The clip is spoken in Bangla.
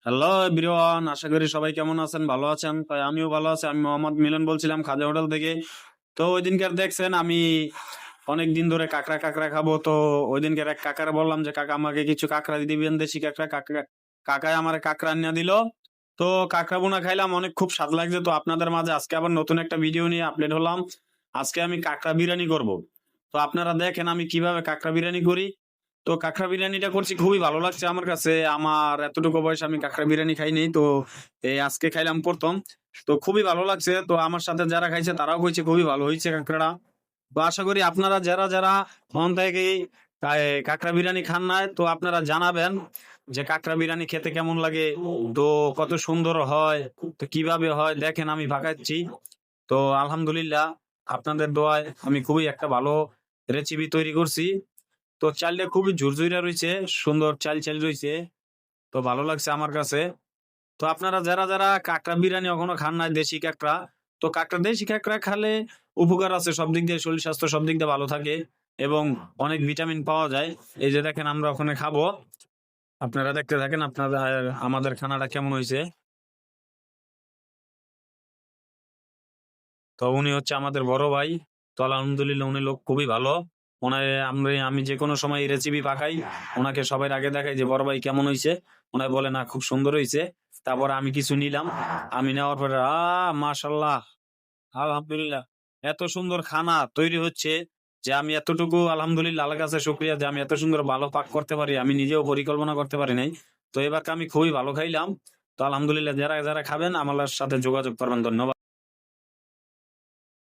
হ্যালো এভরিওয়ান, আশা করি সবাই কেমন আছেন, ভালো আছেন। তাই আমিও ভালো আছি। আমি মোহাম্মদ মিলন বলছিলাম খাজা হোটেল থেকে। তো ওই দিনকার দেখছেন আমি অনেক দিন ধরে কাঁকড়া কাঁকড়া খাবো। তো ওই দিনকার এক কাকারে বললাম যে কাকা আমাকে কিছু কাঁকড়া দিবেন, দেশি কাঁকড়া। কাকায় আমার কাঁকড়া নিয়ে দিল। তো কাঁকড়া বোনা খাইলাম, অনেক খুব স্বাদ লাগছে। তো আপনাদের মাঝে আজকে আবার নতুন একটা ভিডিও নিয়ে আপলোড হলাম। আজকে আমি কাঁকড়া বিরিয়ানি করব। তো আপনারা দেখেন আমি কিভাবে কাঁকড়া বিরিয়ানি করি। তো কাঁকড়া বিরিয়ানিটা করছি, খুবই ভালো লাগছে আমার কাছে। আমার এতটুকু বয়সে আমি কাঁকড়া বিরিয়ানি খাইনি। তো এই আজকে খাইলাম প্রথম। তো খুবই ভালো লাগছে। তো আমার সাথে যারা খাইছে তারাও কইছে খুবই ভালো হয়েছে কাঁকড়াটা। তো আশা করি আপনারা যারা যারা মন থেকে কাঁকড়া বিরিয়ানি খান নাই, তো আপনারা জানাবেন যে কাঁকড়া বিরিয়ানি খেতে কেমন লাগে, তো কত সুন্দর হয়, তো কিভাবে হয় দেখেন আমি ভাগাচ্ছি। তো আলহামদুলিল্লাহ আপনাদের দোয়ায় আমি খুবই একটা ভালো রেসিপি তৈরি করছি। তো চালটা খুবই ঝুরঝুরা রয়েছে, সুন্দর চাল চাল রয়েছে। তো ভালো লাগছে আমার কাছে। তো আপনারা যারা যারা কাঁকড়া বিরিয়ানি এখনো খান নাই দেশি কাঁকড়া, তো কাঁকড়া দেশি কাঁকড়া খালে উপকার আছে সব দিক দিয়ে, শরীর স্বাস্থ্য সব দিক দিয়ে ভালো থাকে এবং অনেক ভিটামিন পাওয়া যায়। এই যে দেখেন আমরা ওখানে খাবো, আপনারা দেখতে থাকেন আপনারা আমাদের খানাটা কেমন হয়েছে। তো উনি হচ্ছে আমাদের বড় ভাই। তো আলহামদুলিল্লাহ উনি লোক খুবই ভালো। ওনারে আমি যে কোনো সময় রেসিপি পাকাই, ওনাকে সবাই আগে দেখাই যে বড় ভাই কেমন হয়েছে। ওনায় বলে না খুব সুন্দর হয়েছে। তারপর আমি কিছু নিলাম, আমি নেওয়ার পরে মাশাল্লাহ, আলহামদুলিল্লাহ এত সুন্দর খানা তৈরি হচ্ছে যে আমি এতটুকু আলহামদুলিল্লাহ আল্লাহর কাছে শুকরিয়া যে আমি এত সুন্দর ভালো পাক করতে পারি, আমি নিজেও পরিকল্পনা করতে পারি নাই। তো এবার আমি খুবই ভালো খাইলাম। তো আলহামদুলিল্লাহ যারা যারা খাবেন আমার সাথে যোগাযোগ করবেন। ধন্যবাদ।